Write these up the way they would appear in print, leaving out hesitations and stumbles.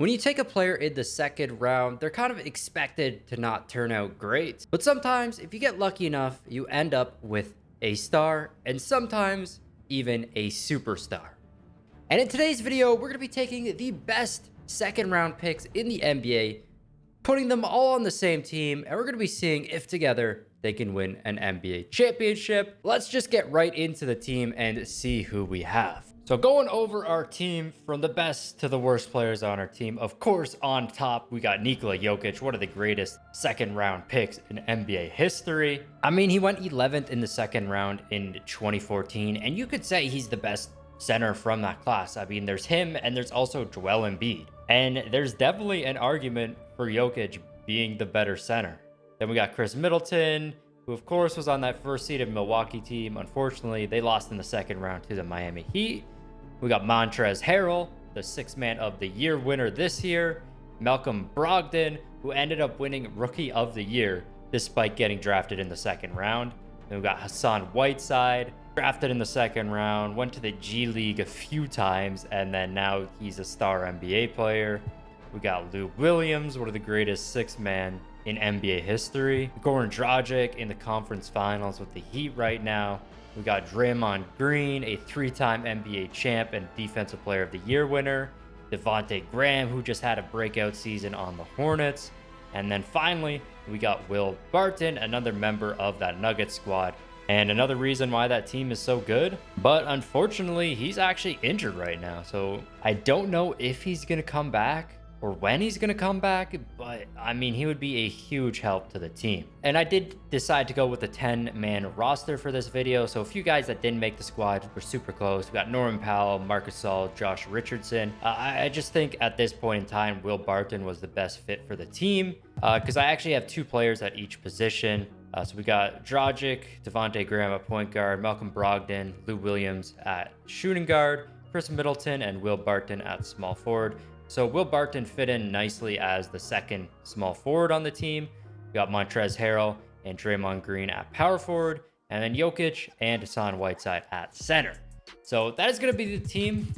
When you take a player in the second round, they're kind of expected to not turn out great. But sometimes, if you get lucky enough, you end up with a star and sometimes even a superstar. And in today's video, we're going to be taking the best second round picks in the NBA, putting them all on the same team, and we're going to be seeing if together they can win an NBA championship. Let's just get right into the team and see who we have. So going over our team from the best to the worst players on our team, of course, on top, we got Nikola Jokic, one of the greatest second round picks in NBA history. I mean, he went 11th in the second round in 2014, and you could say he's the best center from that class. I mean, there's him and there's also Joel Embiid. And there's definitely an argument for Jokic being the better center. Then we got Chris Middleton, who of course was on that first seeded Milwaukee team. Unfortunately, they lost in the second round to the Miami Heat. We got Montrezl Harrell, the Sixth Man of the Year winner this year. Malcolm Brogdon, who ended up winning Rookie of the Year despite getting drafted in the second round. Then we got Hassan Whiteside, drafted in the second round, went to the G League a few times, and then now he's a star NBA player. We got Lou Williams, one of the greatest sixth man in NBA history. Goran Dragic in the conference finals with the Heat right now. We got Draymond Green, a three-time NBA champ and Defensive Player of the Year winner. Devontae Graham, who just had a breakout season on the Hornets. And then finally, we got Will Barton, another member of that Nuggets squad. And another reason why that team is so good. But unfortunately, he's actually injured right now. So I don't know if he's going to come back or when he's going to come back. But I mean, he would be a huge help to the team. And I did decide to go with a 10-man roster for this video. So a few guys that didn't make the squad were super close. We got Norman Powell, Marc Gasol, Josh Richardson. I just think at this point in time, Will Barton was the best fit for the team. Because I actually have two players at each position. So we got Dragic, Devontae Graham at point guard, Malcolm Brogdon, Lou Williams at shooting guard, Chris Middleton, and Will Barton at small forward. So Will Barton fit in nicely as the second small forward on the team. We got Montrezl Harrell and Draymond Green at power forward, and then Jokic and Hassan Whiteside at center. So that is going to be the team,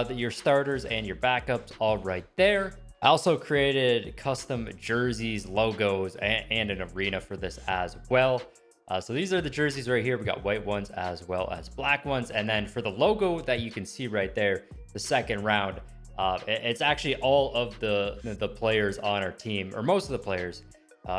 your starters and your backups all right there. I also created custom jerseys, logos, and an arena for this as well. So these are the jerseys right here. We got white ones as well as black ones. And then for the logo that you can see right there, the second round, it's actually all of the players on our team, or most of the players,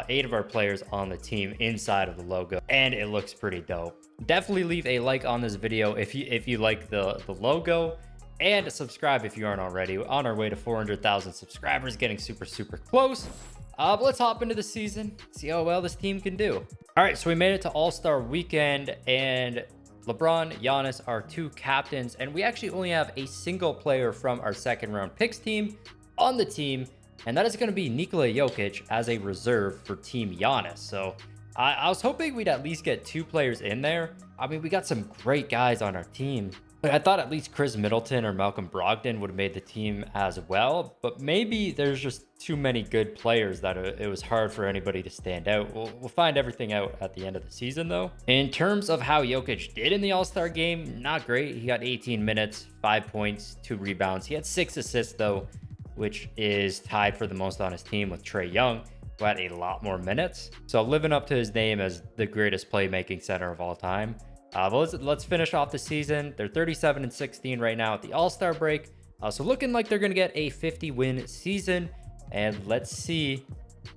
8 of our players on the team inside of the logo. And it looks pretty dope. Definitely leave a like on this video if you like the logo. And subscribe if you aren't already. We're on our way to 400,000 subscribers, getting super close. But let's hop into the season, see how well this team can do. All right, so we made it to AllStar Weekend, and LeBron, Giannis are two captains, and we actually only have a single player from our second round picks team on the team, and that is going to be Nikola Jokic as a reserve for Team Giannis. So I was hoping we'd at least get 2 players in there. I mean, we got some great guys on our team. I thought at least Chris Middleton or Malcolm Brogdon would have made the team as well, but maybe there's just too many good players that it was hard for anybody to stand out. We'll find everything out at the end of the season, though. In terms of how Jokic did in the All-Star game, not great. He got 18 minutes, 5 points, 2 rebounds. He had 6 assists, though, which is tied for the most on his team with Trae Young, who had a lot more minutes. So living up to his name as the greatest playmaking center of all time. But let's finish off the season. They're 37-16 right now at the All-Star break. So looking like they're going to get a 50-win season. And let's see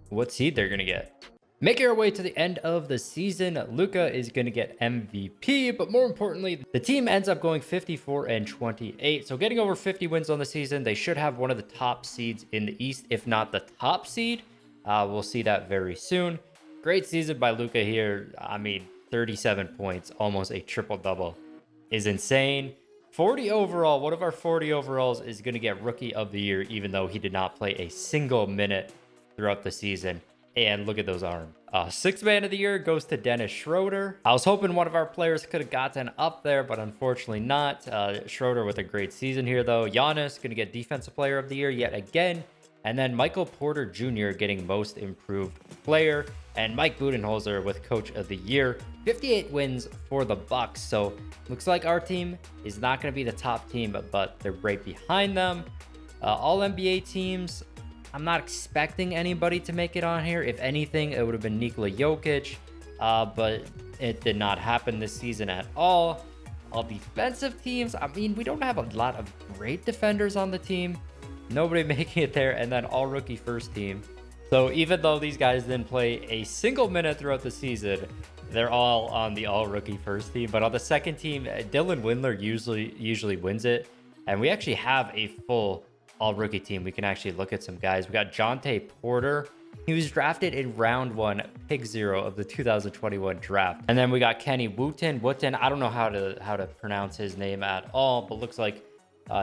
what seed they're going to get. Making our way to the end of the season, Luka is going to get MVP. But more importantly, the team ends up going 54-28. So getting over 50 wins on the season, they should have one of the top seeds in the East, if not the top seed. We'll see that very soon. Great season by Luka here. I mean, 37 points, almost a triple-double is insane. 40 overall, one of our 40 overalls is going to get Rookie of the Year, even though he did not play a single minute throughout the season. And look at those arms. Sixth Man of the Year goes to Dennis Schroeder. I was hoping one of our players could have gotten up there, but unfortunately not. Schroeder with a great season here, though. Giannis going to get Defensive Player of the Year yet again. And then Michael Porter Jr. getting Most Improved Player. And Mike Budenholzer with Coach of the Year. 58 wins for the Bucks. So looks like our team is not going to be the top team, but they're right behind them. All NBA teams, I'm not expecting anybody to make it on here. If anything, it would have been Nikola Jokic, but it did not happen this season at all. All defensive teams, I mean, we don't have a lot of great defenders on the team. Nobody making it there. And then all rookie first team. So even though these guys didn't play a single minute throughout the season, they're all on the all rookie first team. But on the second team, Dylan Windler usually wins it. And we actually have a full all rookie team. We can actually look at some guys. We got Jonte Porter. He was drafted in round 1, pick 0 of the 2021 draft. And then we got Kenny Wooten. I don't know how to pronounce his name at all, but looks like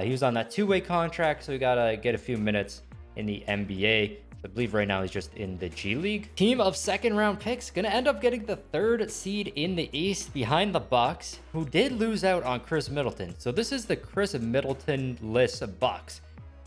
he was on that 2-way contract. So we got to get a few minutes in the NBA. I believe right now he's just in the G League. Team of second round picks gonna end up getting the 3rd seed in the East behind the Bucks, who did lose out on Chris Middleton. So this is the Chris Middleton-less Bucks,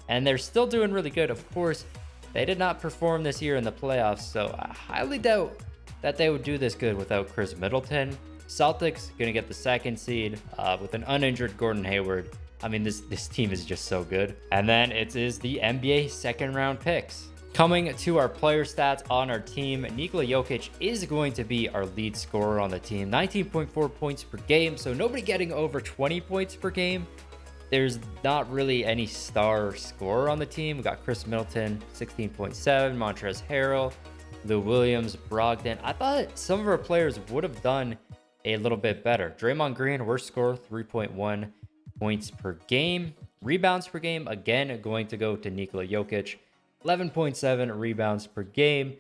and they're still doing really good. Of course, they did not perform this year in the playoffs, so I highly doubt that they would do this good without Chris Middleton. Celtics gonna get the 2nd seed with an uninjured Gordon Hayward. I mean, this team is just so good. And then it is the NBA second round picks. Coming to our player stats on our team, Nikola Jokic is going to be our lead scorer on the team. 19.4 points per game, so nobody getting over 20 points per game. There's not really any star scorer on the team. We got Chris Middleton, 16.7, Montrezl Harrell, Lou Williams, Brogdon. I thought some of our players would have done a little bit better. Draymond Green, worst scorer, 3.1 points per game. Rebounds per game, again, going to go to Nikola Jokic. 11.7 rebounds per game.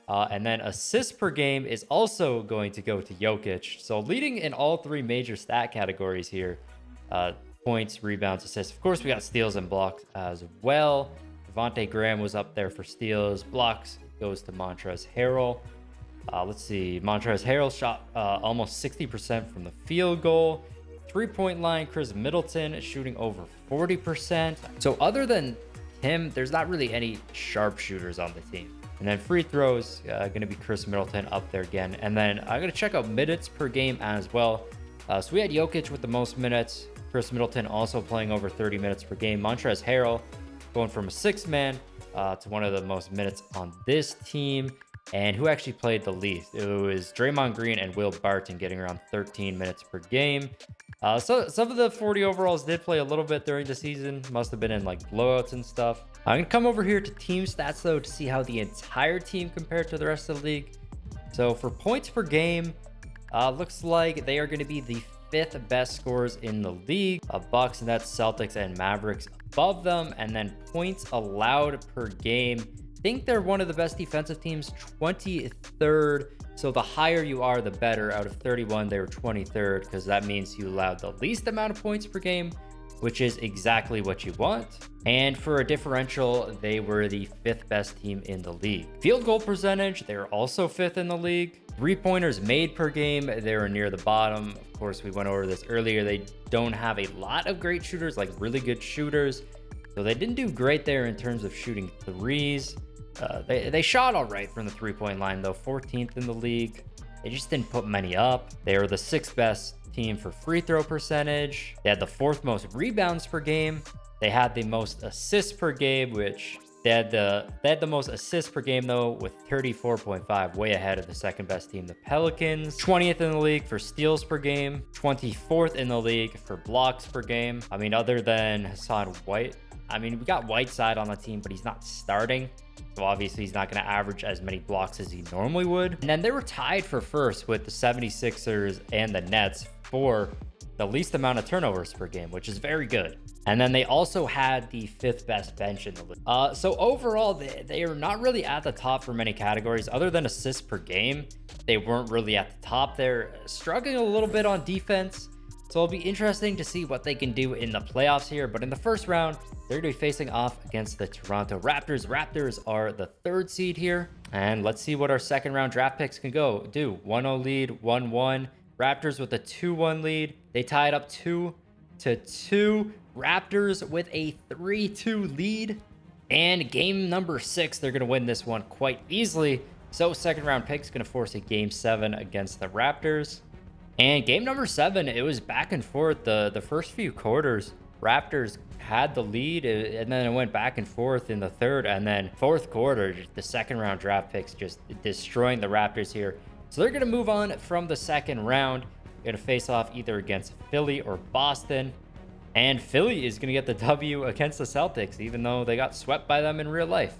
And then assists per game is also going to go to Jokic. So leading in all 3 major stat categories here. Points, rebounds, assists. Of course, we got steals and blocks as well. Devontae Graham was up there for steals. Blocks goes to Montrezl Harrell. Let's see. Montrezl Harrell shot almost 60% from the field goal. 3-point line, Chris Middleton is shooting over 40%. So other than him, there's not really any sharpshooters on the team. And then free throws, going to be Chris Middleton up there again. And then I'm going to check out minutes per game as well. So we had Jokic with the most minutes. Chris Middleton also playing over 30 minutes per game. Montrezl Harrell going from a 6th man to one of the most minutes on this team. And who actually played the least? It was Draymond Green and Will Barton getting around 13 minutes per game. So some of the 40 overalls did play a little bit during the season. Must have been in like blowouts and stuff. I'm going to come over here to team stats though to see how the entire team compared to the rest of the league. So for points per game, looks like they are going to be the 5th best scorers in the league. Bucks, Nets, Celtics, and Mavericks above them. And then points allowed per game, I think they're one of the best defensive teams, 23rd. So the higher you are, the better. Out of 31, they were 23rd because that means you allowed the least amount of points per game, which is exactly what you want. And for a differential, they were the 5th best team in the league. Field goal percentage, they're also 5th in the league. 3-pointers made per game, they were near the bottom. Of course, we went over this earlier. They don't have a lot of great shooters, like really good shooters. So they didn't do great there in terms of shooting threes. They shot all right from the 3-point line, though. 14th in the league. They just didn't put many up. They were the 6th best team for free throw percentage. They had the 4th most rebounds per game. They had the most assists per game, which they had the most assists per game, though, with 34.5, way ahead of the 2nd best team, the Pelicans. 20th in the league for steals per game. 24th in the league for blocks per game. I mean, other than Hassan White, I mean, we got Whiteside on the team, but he's not starting. So obviously he's not going to average as many blocks as he normally would. And then they were tied for first with the 76ers and the Nets for the least amount of turnovers per game, which is very good. And then they also had the 5th best bench in the league. So overall, they are not really at the top for many categories. Other than assists per game, they weren't really at the top. They're struggling a little bit on defense. So it'll be interesting to see what they can do in the playoffs here. But in the first round, they're going to be facing off against the Toronto Raptors. Raptors are the 3rd seed here. And let's see what our second round draft picks can do. 1-0 lead, 1-1. Raptors with a 2-1 lead. They tied up 2-2. Raptors with a 3-2 lead. And game number 6, they're going to win this one quite easily. So second round pick's going to force a game 7 against the Raptors. And game number 7, it was back and forth the first few quarters. Raptors had the lead, and then it went back and forth in the third, and then fourth quarter, the second round draft picks just destroying the Raptors here. So they're going to move on from the second round. Going to face off either against Philly or Boston. And Philly is going to get the W against the Celtics, even though they got swept by them in real life.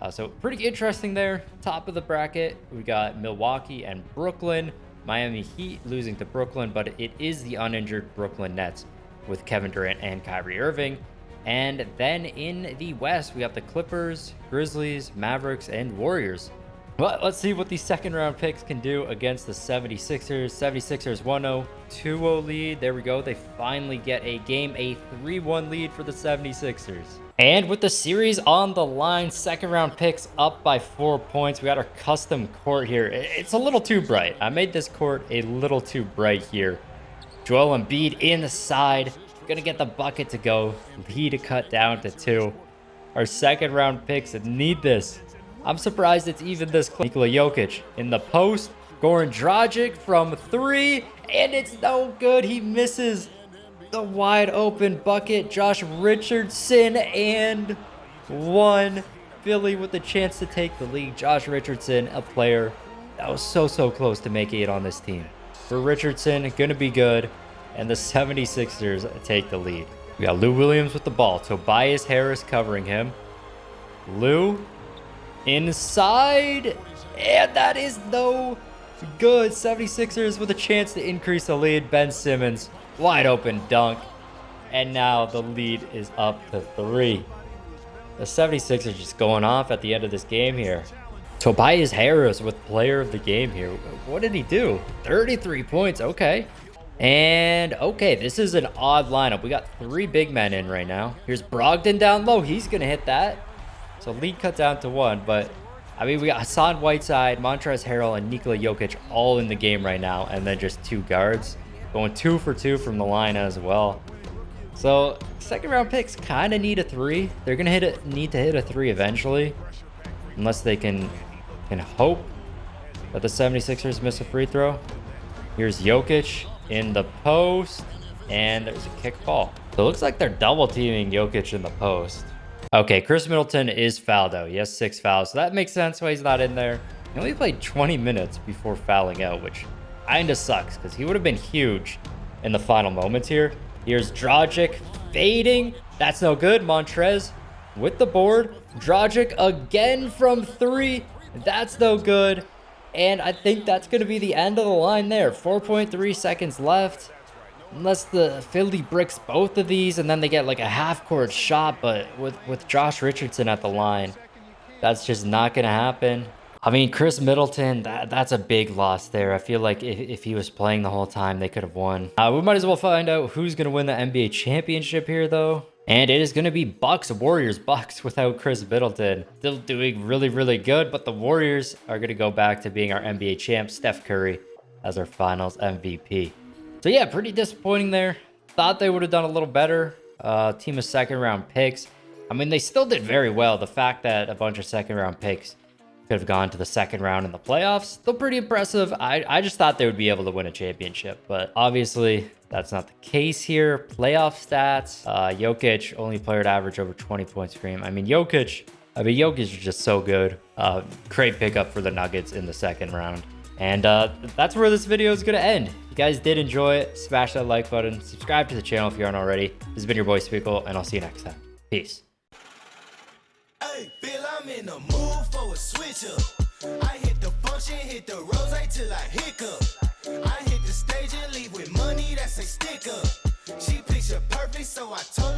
So pretty interesting there. Top of the bracket, we got Milwaukee and Brooklyn. Miami Heat losing to Brooklyn, but it is the uninjured Brooklyn Nets with Kevin Durant and Kyrie Irving. And then in the West, we got the Clippers, Grizzlies, Mavericks, and Warriors. Well, let's see what these second round picks can do against the 76ers. 76ers 1-0, 2-0 lead. There we go. They finally get a game, a 3-1 lead for the 76ers. And with the series on the line, second round picks up by 4 points. We got our custom court here. It's a little too bright. I made this court a little too bright here. Joel Embiid inside. Gonna get the bucket to go. Lead to cut down to 2. Our second round picks need this. I'm surprised it's even this close. Nikola Jokic in the post. Goran Dragic from 3. And it's no good. He misses the wide open bucket. Josh Richardson and 1. Philly with the chance to take the lead. Josh Richardson, a player that was so close to making it on this team. For Richardson, gonna be good. And the 76ers take the lead. We got Lou Williams with the ball. Tobias Harris covering him. Lou inside, and that is no good. 76ers with a chance to increase the lead. Ben Simmons, wide open dunk, and now the lead is up to 3. The 76ers just going off at the end of this game here. Tobias Harris with player of the game here. What did he do? 33 points, okay. And okay, this is an odd lineup. We got 3 big men in right now. Here's Brogdon down low. He's gonna hit that. So lead cut down to 1, but I mean, we got Hassan Whiteside, Montrezl Harrell, and Nikola Jokic all in the game right now, and then just 2 guards. Going 2 for 2 from the line as well. So second round picks kind of need a 3. They're going to need to hit a 3 eventually, unless they can hope that the 76ers miss a free throw. Here's Jokic in the post, and there's a kick ball. So it looks like they're double teaming Jokic in the post. Okay, Chris Middleton is fouled out. He has 6 fouls, so that makes sense why he's not in there. He only played 20 minutes before fouling out, which kind of sucks because he would have been huge in the final moments here. Here's Dragic fading. That's no good. Montrez with the board. Dragic again from 3. That's no good. And I think that's going to be the end of the line there. 4.3 seconds left. Unless the Philly bricks both of these and then they get like a half-court shot, but with Josh Richardson at the line, that's just not going to happen. I mean, Chris Middleton, that's a big loss there. I feel like if he was playing the whole time, they could have won. We might as well find out who's going to win the NBA championship here, though. And it is going to be Bucks Warriors. Bucks without Chris Middleton. Still doing really good, but the Warriors are going to go back to being our NBA champ, Steph Curry, as our finals MVP. So yeah, pretty disappointing there. Thought they would have done a little better. Team of second round picks. I mean, they still did very well. The fact that a bunch of second round picks could have gone to the second round in the playoffs, still pretty impressive. I just thought they would be able to win a championship, but obviously that's not the case here. Playoff stats, Jokic only player to average over 20 points per game. I mean, Jokic is just so good. Great pickup for the Nuggets in the second round. And that's where this video is going to end. If you guys did enjoy it, smash that like button, subscribe to the channel if you aren't already. This has been your boy Smequle, and I'll see you next time. Peace. Hey, Bill, I'm in the mood for a switch up. I hit the function, hit the rose till I hiccup. I hit the stage and leave with money that's a sticker. She picture perfect, so I told her